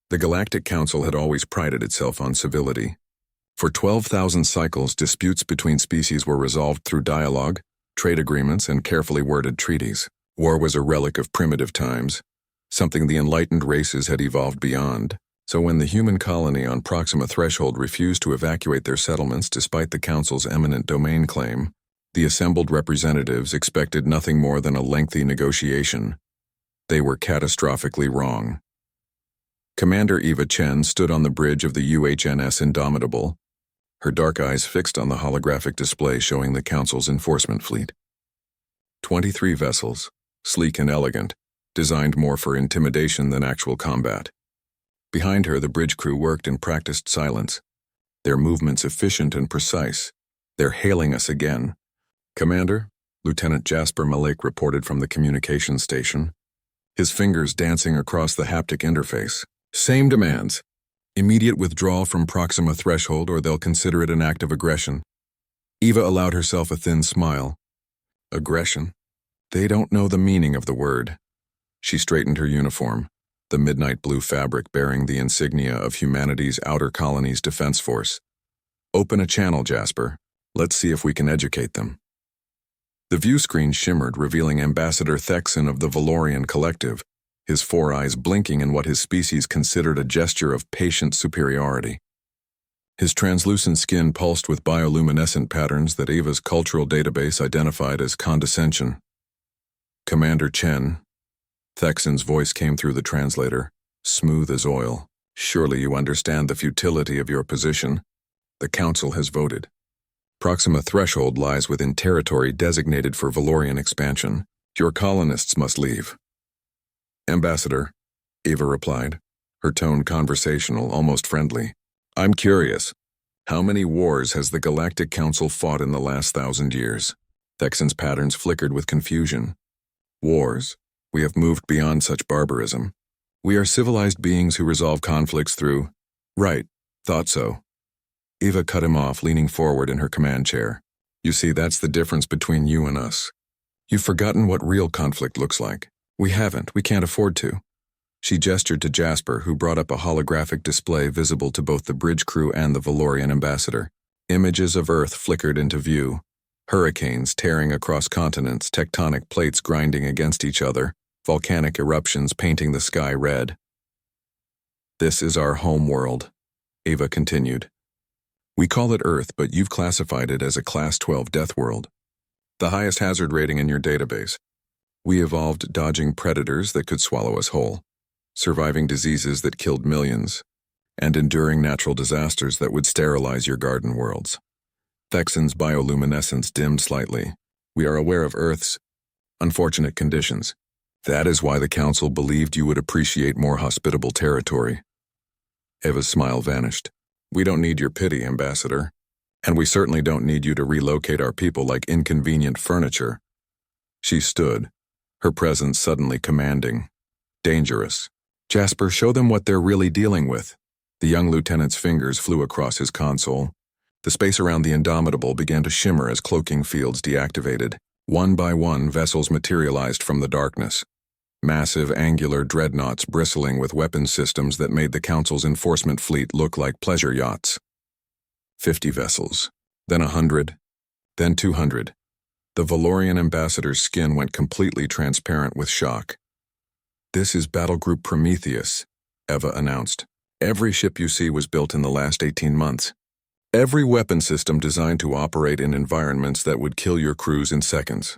The Galactic Council had always prided itself on civility. For 12,000 cycles, disputes between species were resolved through dialogue, trade agreements, and carefully worded treaties. War was a relic of primitive times, something the enlightened races had evolved beyond. So when the human colony on Proxima Threshold refused to evacuate their settlements despite the Council's eminent domain claim, the assembled representatives expected nothing more than a lengthy negotiation. They were catastrophically wrong. Commander Eva Chen stood on the bridge of the UHNS Indomitable, her dark eyes fixed on the holographic display showing the Council's enforcement fleet. 23 vessels, sleek and elegant, designed more for intimidation than actual combat. Behind her, the bridge crew worked in practiced silence, their movements efficient and precise. "They're hailing us again." "Commander," Lieutenant Jasper Malek reported from the communications station, his fingers dancing across the haptic interface. "Same demands. Immediate withdrawal from Proxima Threshold, or they'll consider it an act of aggression." Eva allowed herself a thin smile. Aggression? They don't know the meaning of the word. She straightened her uniform, the midnight blue fabric bearing the insignia of humanity's Outer Colonies Defense Force. "Open a channel, Jasper. Let's see if we can educate them." The view screen shimmered, revealing Ambassador Thexan of the Valorian Collective, his four eyes blinking in what his species considered a gesture of patient superiority. His translucent skin pulsed with bioluminescent patterns that Eva's cultural database identified as condescension. "Commander Chen," Thexan's voice came through the translator, smooth as oil. "Surely you understand the futility of your position. The Council has voted. Proxima Threshold lies within territory designated for Valorian expansion. Your colonists must leave." "Ambassador," Eva replied, her tone conversational, almost friendly. "I'm curious. How many wars has the Galactic Council fought in the last 1,000 years?" Thexan's patterns flickered with confusion. "Wars? We have moved beyond such barbarism. We are civilized beings who resolve conflicts through—" "Right, thought so." Eva cut him off, leaning forward in her command chair. "You see, that's the difference between you and us. You've forgotten what real conflict looks like. We haven't. We can't afford to." She gestured to Jasper, who brought up a holographic display visible to both the bridge crew and the Valorian ambassador. Images of Earth flickered into view. Hurricanes tearing across continents, tectonic plates grinding against each other, volcanic eruptions painting the sky red. "This is our home world," Eva continued. "We call it Earth, but you've classified it as a Class 12 death world. The highest hazard rating in your database. We evolved dodging predators that could swallow us whole, surviving diseases that killed millions, and enduring natural disasters that would sterilize your garden worlds." Thexan's bioluminescence dimmed slightly. "We are aware of Earth's unfortunate conditions. That is why the Council believed you would appreciate more hospitable territory." Eva's smile vanished. "We don't need your pity, Ambassador. And we certainly don't need you to relocate our people like inconvenient furniture." She stood, her presence suddenly commanding. "Dangerous. Jasper, show them what they're really dealing with." The young lieutenant's fingers flew across his console. The space around the Indomitable began to shimmer as cloaking fields deactivated. One by one, vessels materialized from the darkness. Massive, angular dreadnoughts bristling with weapon systems that made the Council's enforcement fleet look like pleasure yachts. 50 vessels, then 100, then 200. The Valorian ambassador's skin went completely transparent with shock. "This is Battle Group Prometheus," Eva announced. "Every ship you see was built in the last 18 months. Every weapon system designed to operate in environments that would kill your crews in seconds.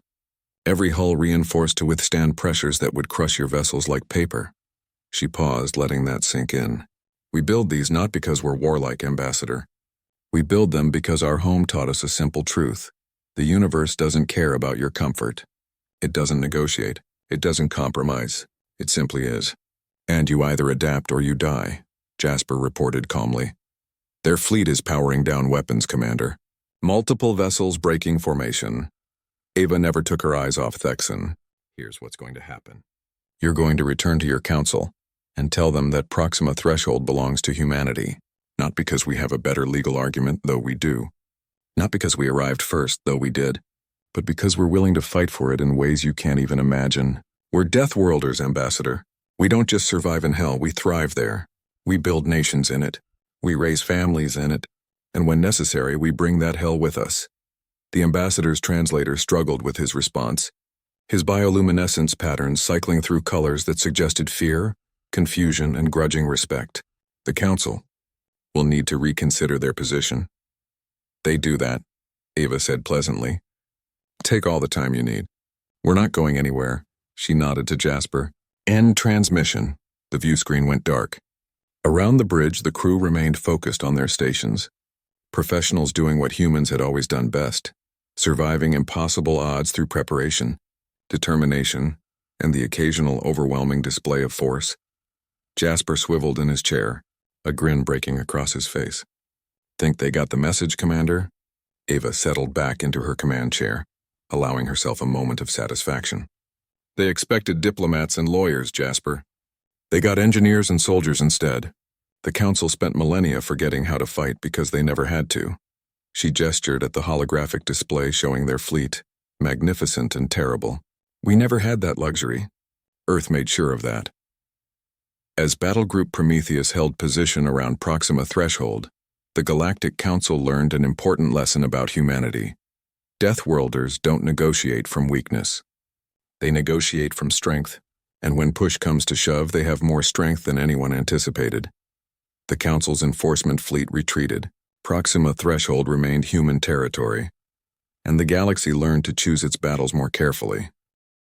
Every hull reinforced to withstand pressures that would crush your vessels like paper." She paused, letting that sink in. "We build these not because we're warlike, Ambassador. We build them because our home taught us a simple truth. The universe doesn't care about your comfort. It doesn't negotiate. It doesn't compromise. It simply is. And you either adapt or you die," Jasper reported calmly. "Their fleet is powering down weapons, Commander. Multiple vessels breaking formation." Eva never took her eyes off Thexan. "Here's what's going to happen. You're going to return to your council and tell them that Proxima Threshold belongs to humanity, not because we have a better legal argument, though we do. Not because we arrived first, though we did, but because we're willing to fight for it in ways you can't even imagine. We're Deathworlders, Ambassador. We don't just survive in hell, we thrive there. We build nations in it. We raise families in it. And when necessary, we bring that hell with us. The ambassador's translator struggled with his response, his bioluminescence patterns cycling through colors that suggested fear, confusion, and grudging respect. The council will need to reconsider their position. They do that, Ava said pleasantly. Take all the time you need. We're not going anywhere, she nodded to Jasper. End transmission. The view screen went dark. Around the bridge, the crew remained focused on their stations. Professionals doing what humans had always done best, surviving impossible odds through preparation, determination, and the occasional overwhelming display of force. Jasper swiveled in his chair, a grin breaking across his face. Think they got the message, Commander? Ava settled back into her command chair, allowing herself a moment of satisfaction. They expected diplomats and lawyers, Jasper. They got engineers and soldiers instead. The council spent millennia forgetting how to fight because they never had to. She gestured at the holographic display showing their fleet, magnificent and terrible. We never had that luxury. Earth made sure of that. As Battle Group Prometheus held position around Proxima Threshold, the Galactic Council learned an important lesson about humanity. Deathworlders don't negotiate from weakness. They negotiate from strength, and when push comes to shove, they have more strength than anyone anticipated. The Council's enforcement fleet retreated. Proxima Threshold remained human territory, and the galaxy learned to choose its battles more carefully.